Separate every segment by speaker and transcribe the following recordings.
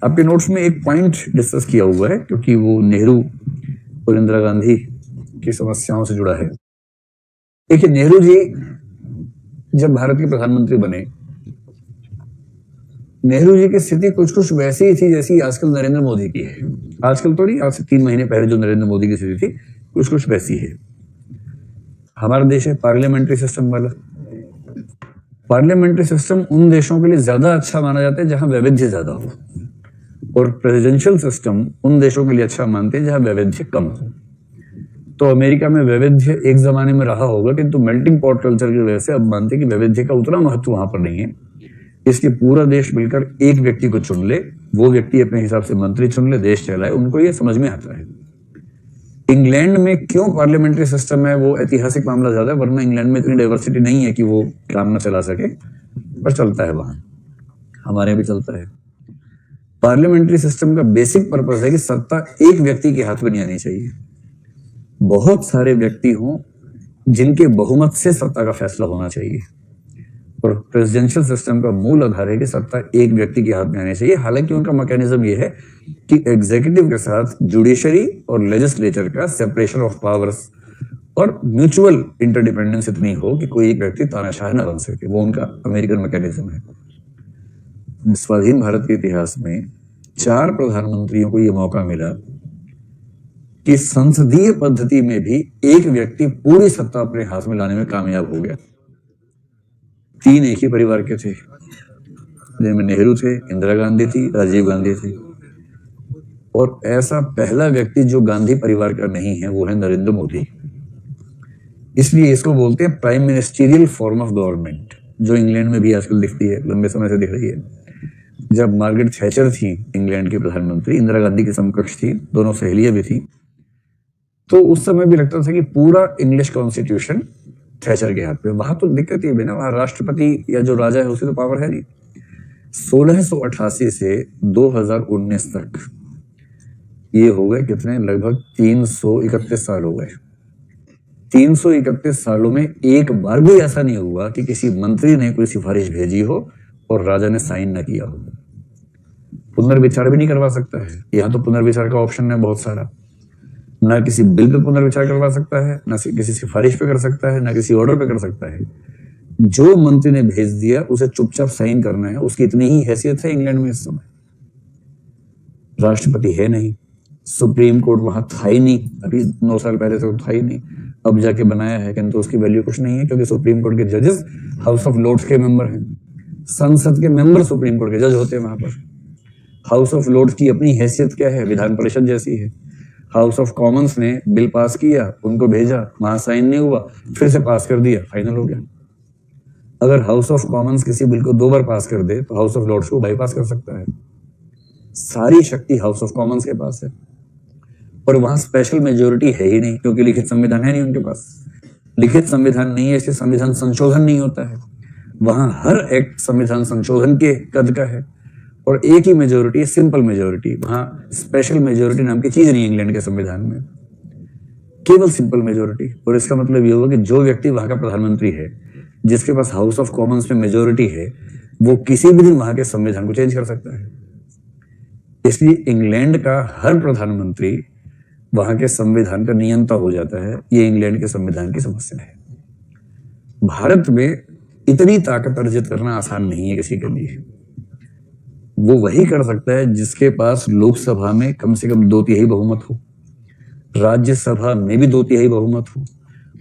Speaker 1: आपके नोट्स में एक पॉइंट डिस्कस किया हुआ है क्योंकि वो नेहरू और इंदिरा गांधी की समस्याओं से जुड़ा है। देखिए, नेहरू जी जब भारत के प्रधानमंत्री बने, नेहरू जी की स्थिति कुछ कुछ वैसी ही थी जैसी आजकल नरेंद्र मोदी की है। आजकल तो नहीं, आज से 3 महीने पहले जो नरेंद्र मोदी की स्थिति थी कुछ कुछ वैसी है। हमारा देश है पार्लियामेंट्री सिस्टम वाला। पार्लियामेंट्री सिस्टम उन देशों के लिए ज्यादा अच्छा माना जाता है जहां वैविध्य ज्यादा हो, और प्रेसिडेंशियल सिस्टम उन देशों के लिए अच्छा मानते हैं जहां वैविध्य कम हो। तो अमेरिका में वैविध्य एक जमाने में रहा होगा, किंतु मेल्टिंग पॉट कल्चर की वजह से अब मानते हैं कि वैविध्य का उतना महत्व वहां पर नहीं है, इसलिए पूरा देश मिलकर एक व्यक्ति को चुन ले, वो व्यक्ति अपने हिसाब से मंत्री चुन ले, देश चलाए। उनको ये समझ में आता है। इंग्लैंड में क्यों पार्लियामेंट्री सिस्टम है वो ऐतिहासिक मामला ज्यादा है, वरना इंग्लैंड में इतनी डाइवर्सिटी नहीं है कि वो काम ना चला सके, पर चलता है वहां, हमारे भी चलता है। पार्लियामेंट्री सिस्टम का बेसिक पर्पस है कि सत्ता एक व्यक्ति के हाथ में नहीं आनी चाहिए, बहुत सारे व्यक्ति हों जिनके बहुमत से सत्ता का फैसला होना चाहिए। और प्रेसिडेंशियल सिस्टम का मूल आधार है कि सत्ता एक व्यक्ति के हाथ में आनी चाहिए। हालांकि उनका मैकेनिज्म ये है कि एग्जीक्यूटिव के साथ जुडिशरी और लेजिस्लेचर का सेपरेशन ऑफ पावर्स और म्यूचुअल इंटरडिपेंडेंस इतनी हो कि कोई एक व्यक्ति तानाशाह न बन सके। वो उनका अमेरिकन मैकेनिज्म है। स्वाधीन भारत के इतिहास में 4 प्रधानमंत्रियों को यह मौका मिला कि संसदीय पद्धति में भी एक व्यक्ति पूरी सत्ता अपने हाथ में लाने में कामयाब हो गया। 3 एक ही परिवार के थे, जिनमें नेहरू थे, इंदिरा गांधी थी, राजीव गांधी थी। और ऐसा पहला व्यक्ति जो गांधी परिवार का नहीं है वो है नरेंद्र मोदी। इसलिए इसको बोलते हैं prime ministerial form of government, जो इंग्लैंड में भी आजकल दिखती है, लंबे समय से दिख रही है। जब मार्गरेट थैचर थी इंग्लैंड की प्रधानमंत्री, इंदिरा गांधी की समकक्ष थी, दोनों सहेलियां भी थी, तो उस समय भी लगता था कि पूरा इंग्लिश कॉन्स्टिट्यूशन थैचर के हाथ में। वहां तो दिक्कत ये भी ना, वहां राष्ट्रपति या जो राजा है उसे तो पावर है नहीं। 1688 से 2019 तक ये हो गए कितने, लगभग 331 साल हो गए। 331 सालों में एक बार भी ऐसा नहीं हुआ कि किसी मंत्री ने कोई सिफारिश भेजी हो और राजा ने साइन न किया हो। पुनर्विचार भी नहीं करवा सकता है, यहाँ तो पुनर्विचार का ऑप्शन है बहुत सारा। ना किसी बिल पे पुनर्विचार करवा सकता है, ना किसी सिफारिश पे कर सकता है, ना किसी ऑर्डर पे कर सकता है। जो मंत्री ने भेज दिया उसे चुपचाप साइन करना है, उसकी इतनी ही हैसियत है इंग्लैंड में इस समय। राष्ट्रपति है नहीं, सुप्रीम कोर्ट वहां था ही नहीं, अभी 9 साल पहले तो था ही नहीं, अब जाके बनाया है, किंतु उसकी वैल्यू कुछ नहीं है, क्योंकि सुप्रीम कोर्ट के जजेस हाउस ऑफ लॉर्ड्स के मेंबर हैं। संसद के मेंबर सुप्रीम कोर्ट के जज होते हैं वहां पर। हाउस ऑफ लॉर्ड्स की अपनी हैसियत क्या है, विधान परिषद जैसी है। हाउस ऑफ कॉमन्स ने बिल पास किया, उनको भेजा, वहां साइन नहीं हुआ, फिर से पास कर दिया, फाइनल हो गया। अगर हाउस ऑफ कॉमन्स किसी बिल को 2 बार पास कर दे तो हाउस ऑफ लॉर्ड्स को बाईपास कर सकता है। सारी शक्ति हाउस ऑफ कॉमन्स के पास है, और वहां स्पेशल मेजोरिटी है ही नहीं, क्योंकि लिखित संविधान है नहीं उनके पास। लिखित संविधान नहीं है, इसलिए संविधान संशोधन नहीं होता है। वहां हर एक्ट संविधान संशोधन के कद का है, और एक ही मेजोरिटी है, सिंपल मेजोरिटी। वहां स्पेशल मेजोरिटी नाम की चीज नहीं है इंग्लैंड के संविधान में, केवल सिंपल मेजोरिटी। और इसका मतलब ये होगा कि जो व्यक्ति वहां का प्रधानमंत्री है, जिसके पास हाउस ऑफ कॉमन्स में मेजोरिटी है, वो किसी भी दिन वहां के संविधान को चेंज कर सकता है। इसलिए इंग्लैंड का हर प्रधानमंत्री वहां के संविधान का नियंता हो जाता है। ये इंग्लैंड के संविधान की समस्या है। भारत में इतनी ताकत अर्जित करना आसान नहीं है किसी के लिए। वो वही कर सकता है जिसके पास लोकसभा में कम से कम 2/3 बहुमत हो, राज्यसभा में भी 2/3 बहुमत हो,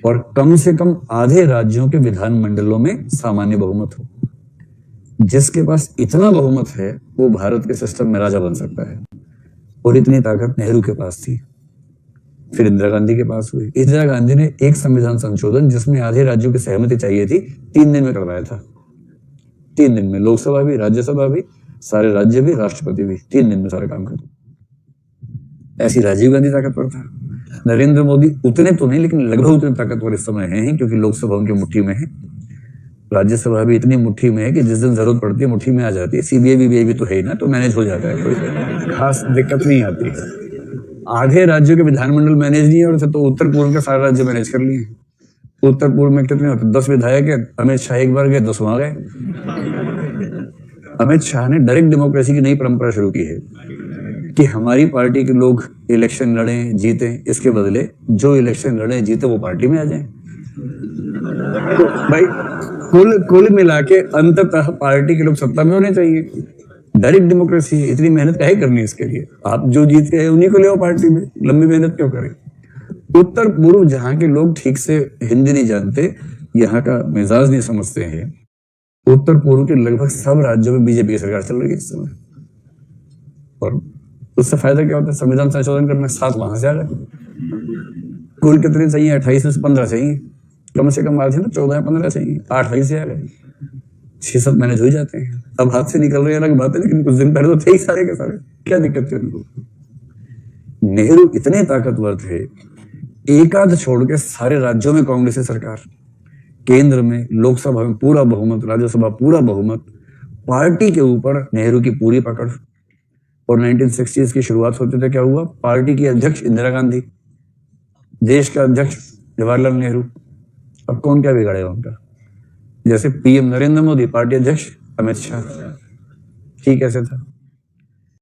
Speaker 1: और कम से कम आधे राज्यों के विधानमंडलों में सामान्य बहुमत हो। जिसके पास इतना बहुमत है वो भारत के सिस्टम में राजा बन सकता है, और इतनी ताकत नेहरू के पास थी। फिर इंदिरा गांधी के पास हुई। इंदिरा गांधी ने एक संविधान संशोधन जिसमें आधे राज्यों की सहमति चाहिए थी 3 दिन में करवाया था। 3 दिन में लोकसभा भी, राज्यसभा भी, सारे राज्य भी, राष्ट्रपति भी, 3 दिन में सारा काम खत्म। ऐसी राजीव गांधी ताकतवर था। नरेंद्र मोदी उतने तो नहीं, लेकिन लगभग उतने ताकतवर इस समय हैं, क्योंकि लोकसभा उनकी मुट्ठी में है, राज्यसभा भी इतनी मुट्ठी में है कि जिस दिन जरूरत पड़ती है मुट्ठी में आ जाती है। सीबीआई बीबीआई भी तो है ही ना, तो मैनेज हो जाता है, कोई खास दिक्कत नहीं आती। आधे राज्यों के विधानमंडल मैनेज नहीं है, और तो उत्तर पूर्व के सारे राज्य मैनेज कर लिए। उत्तर पूर्व में कितने होते, 10 विधायक है, अमित शाह एक बार गए, 10 वहां गए। अमित शाह ने डायरेक्ट डेमोक्रेसी की नई परंपरा शुरू की है कि हमारी पार्टी के लोग इलेक्शन लड़े जीते, इसके बदले जो इलेक्शन लड़े जीते वो पार्टी में आ जाएं। तो भाई कुल मिला के अंततः पार्टी के लोग सत्ता में होने चाहिए। डायरेक्ट डेमोक्रेसी है, इतनी मेहनत काहे करनी है इसके लिए? आप जो जीत गए उन्हीं को ले आओ पार्टी में, लंबी मेहनत क्यों करें? उत्तर पूर्व जहां के लोग ठीक से हिंदी नहीं जानते, यहाँ का मिजाज नहीं समझते हैं, उत्तर पूर्व के लगभग सब राज्यों में बीजेपी की सरकार चल रही है इस समय, और उससे फायदा क्या होता है? संविधान संशोधन करना, 7 वहां से आ गए। कुल कितने चाहिए? 28 में से 15 चाहिए, कम से कम आज है ना 14 या 15 चाहिए, 8 वहीं से आ गए, 6-7 मैनेज हो जाते हैं। अब हाथ से निकल रहे हैं अलग बात है, लेकिन कुछ दिन पहले तो थे ही सारे के सारे, क्या दिक्कत थी उनको? नेहरू इतने ताकतवर थे, एक आध छोड़ के सारे राज्यों में कांग्रेस की सरकार, केंद्र में लोकसभा में पूरा बहुमत, राज्यसभा पूरा बहुमत, पार्टी के ऊपर नेहरू की पूरी पकड़। और 1960s की शुरुआत होते थे, क्या हुआ? पार्टी की अध्यक्ष इंदिरा गांधी, देश का अध्यक्ष जवाहरलाल नेहरू। अब कौन क्या बिगाड़ेगा उनका? जैसे पीएम नरेंद्र मोदी, पार्टी अध्यक्ष अमित शाह। ठीक कैसे था?